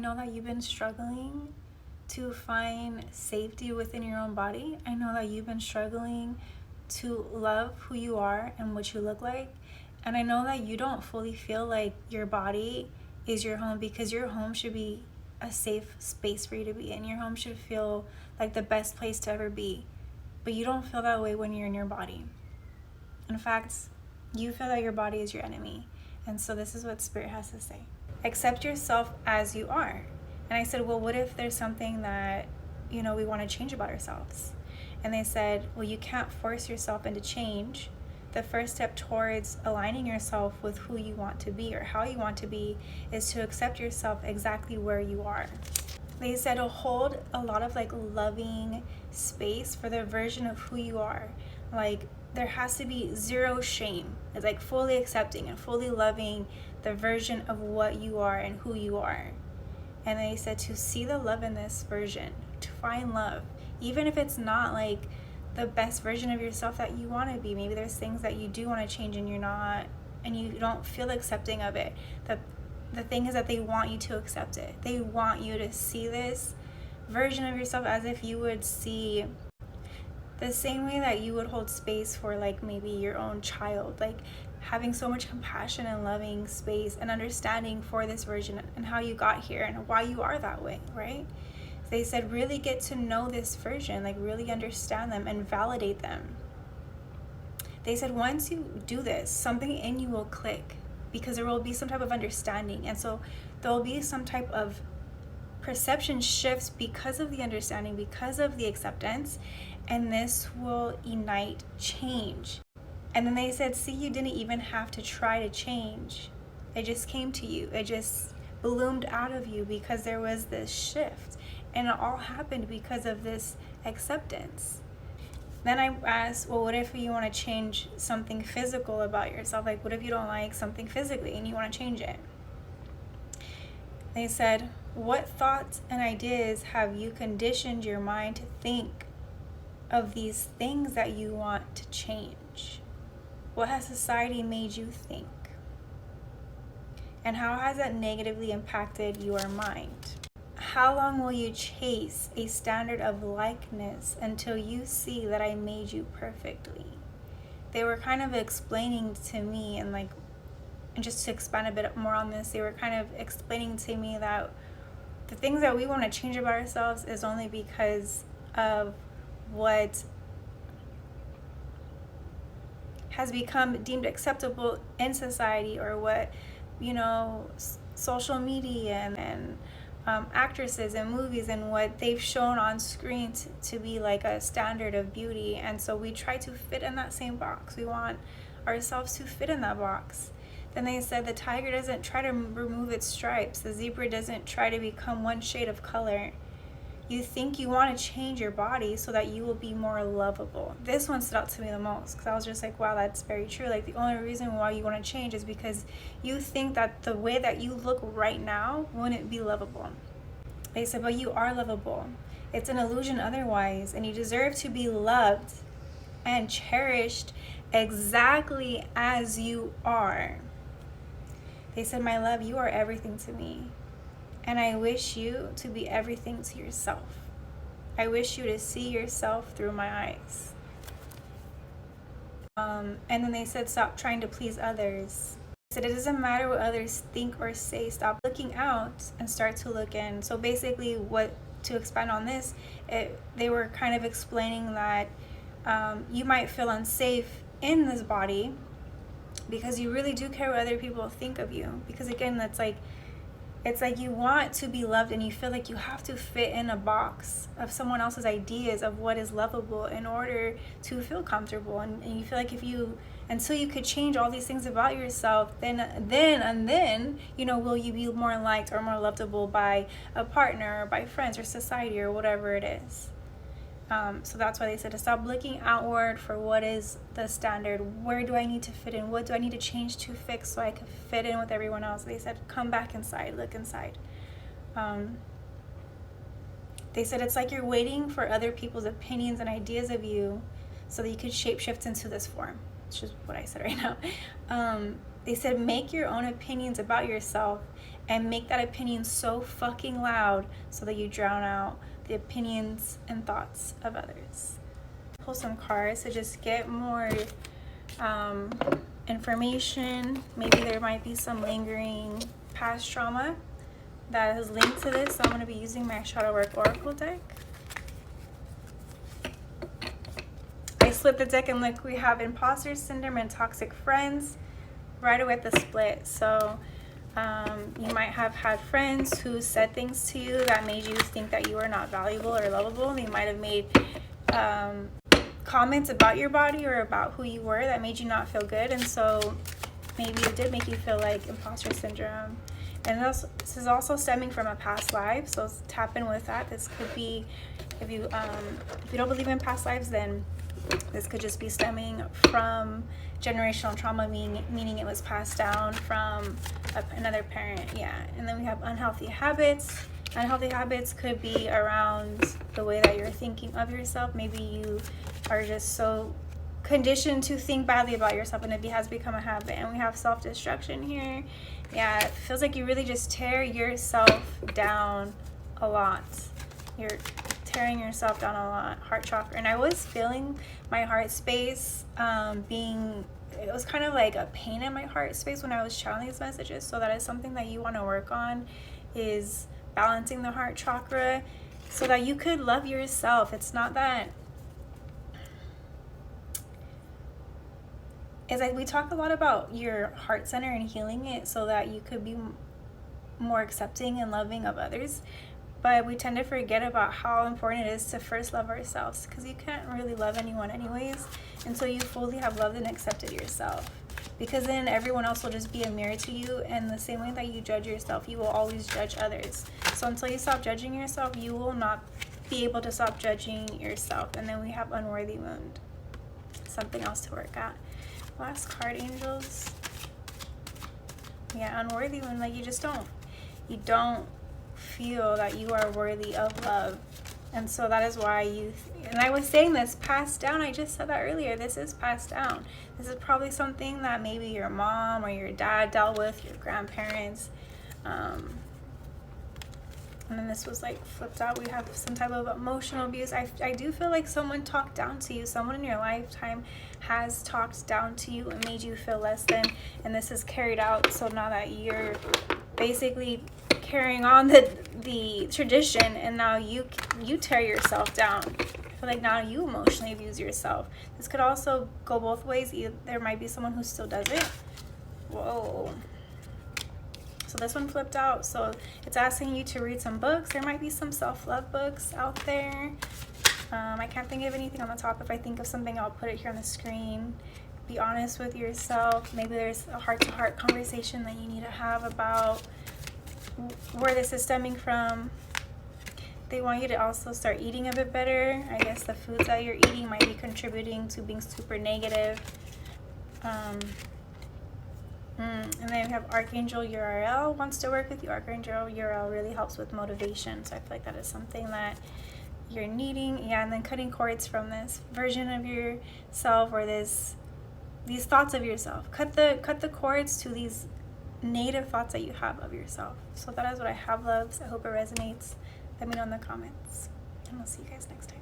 know that you've been struggling to find safety within your own body. I know that you've been struggling to love who you are and what you look like. And I know that you don't fully feel like your body is your home, because your home should be a safe space for you to be in. Your home should feel like the best place to ever be. But you don't feel that way when you're in your body. In fact, you feel that your body is your enemy. And so this is what Spirit has to say. Accept yourself as you are. And I said, well, what if there's something that, we want to change about ourselves? And they said, well, you can't force yourself into change. The first step towards aligning yourself with who you want to be or how you want to be is to accept yourself exactly where you are. They said to hold a lot of loving space for the version of who you are. There has to be zero shame. It's fully accepting and fully loving the version of what you are and who you are. And they said to see the love in this version, to find love, even if it's not the best version of yourself that you want to be. Maybe there's things that you do want to change and you're not, and you don't feel accepting of it. The thing is that they want you to accept it. They want you to see this version of yourself as if you would see the same way that you would hold space for maybe your own child, having so much compassion and loving space and understanding for this version and how you got here and why you are that way, right? They said really get to know this version, really understand them and validate them. They said once you do this, something in you will click, because there will be some type of understanding, and so there will be some type of perception shifts because of the understanding, because of the acceptance, and this will ignite change. And then they said, see, you didn't even have to try to change. It just came to you. It just bloomed out of you because there was this shift. And it all happened because of this acceptance. Then I asked, well, what if you want to change something physical about yourself? What if you don't like something physically and you want to change it? They said, what thoughts and ideas have you conditioned your mind to think of these things that you want to change? What has society made you think? And how has that negatively impacted your mind? How long will you chase a standard of likeness until you see that I made you perfectly? They were kind of explaining to me, and just to expand a bit more on this, they were kind of explaining to me that the things that we want to change about ourselves is only because of what has become deemed acceptable in society, or what social media and actresses and movies and what they've shown on screen to be a standard of beauty. And so we try to fit in that same box. We want ourselves to fit in that box. Then they said the tiger doesn't try to remove its stripes. The zebra doesn't try to become one shade of color. You think you want to change your body so that you will be more lovable. This one stood out to me the most, because I was just wow, that's very true. The only reason why you want to change is because you think that the way that you look right now wouldn't be lovable. They said, but you are lovable. It's an illusion otherwise, and you deserve to be loved and cherished exactly as you are. They said, my love, you are everything to me. And I wish you to be everything to yourself. I wish you to see yourself through my eyes. And then they said, stop trying to please others. They said, it doesn't matter what others think or say. Stop looking out and start to look in. So basically, to expand on this, they were kind of explaining that you might feel unsafe in this body because you really do care what other people think of you. Because again, it's you want to be loved, and you feel like you have to fit in a box of someone else's ideas of what is lovable in order to feel comfortable. And you feel like until you could change all these things about yourself, then will you be more liked or more lovable by a partner or by friends or society or whatever it is. So that's why they said to stop looking outward for what is the standard. Where do I need to fit in? What do I need to change to fix so I can fit in with everyone else? They said, come back inside, look inside. They said it's like you're waiting for other people's opinions and ideas of you so that you could shapeshift into this form, which is what I said right now. They said, make your own opinions about yourself and make that opinion so fucking loud so that you drown out the opinions and thoughts of others. Pull some cards to just get more information. Maybe there might be some lingering past trauma that is linked to this. So I'm going to be using my Shadow Work Oracle deck. I split the deck and look, we have imposter syndrome and toxic friends right away at the split. So you might have had friends who said things to you that made you think that you were not valuable or lovable. They might have made comments about your body or about who you were that made you not feel good, and so maybe it did make you feel like imposter syndrome. And this is also stemming from a past life, so tap in with that. This could be, if you don't believe in past lives, then this could just be stemming from generational trauma, meaning it was passed down from another parent. Yeah. And then we have unhealthy habits. Unhealthy habits could be around the way that you're thinking of yourself. Maybe you are just so conditioned to think badly about yourself, and it has become a habit. And we have self-destruction here. Yeah, it feels like you really just tear yourself down a lot. You're tearing yourself down a lot. Heart chakra. And I was feeling my heart space it was kind of like a pain in my heart space when I was channeling these messages. So that is something that you want to work on, is balancing the heart chakra so that you could love yourself. It's not that, it's like we talk a lot about your heart center and healing it so that you could be more accepting and loving of others, but we tend to forget about how important it is to first love ourselves, because you can't really love anyone anyways until you fully have loved and accepted yourself, because then everyone else will just be a mirror to you, and the same way that you judge yourself, you will always judge others. So until you stop judging yourself, you will not be able to stop judging yourself. And then we have unworthy wound, something else to work at. Last card, angels. Yeah, unworthy wound, like you don't feel that you are worthy of love. And so that is why and I was saying this, passed down. I just said that earlier. This is passed down. This is probably something that maybe your mom or your dad dealt with, your grandparents. And then this was like flipped out. We have some type of emotional abuse. I do feel like someone talked down to you. Someone in your lifetime has talked down to you and made you feel less than. And this is carried out. So now that you're basically carrying on the tradition, and now you tear yourself down. I feel like now you emotionally abuse yourself. This could also go both ways. There might be someone who still does it. Whoa. So this one flipped out. So it's asking you to read some books. There might be some self-love books out there. I can't think of anything on the top. If I think of something, I'll put it here on the screen. Be honest with yourself. Maybe there's a heart-to-heart conversation that you need to have about where this is stemming from. They want you to also start eating a bit better. I guess the foods that you're eating might be contributing to being super negative. And then we have Archangel Uriel wants to work with you. Archangel Uriel really helps with motivation. So I feel like that is something that you're needing. Yeah, and then cutting cords from this version of yourself, or these thoughts of yourself. Cut the cords to these negative thoughts that you have of yourself. So that is what I have, loves. I hope it resonates. Let me know in the comments, and we'll see you guys next time.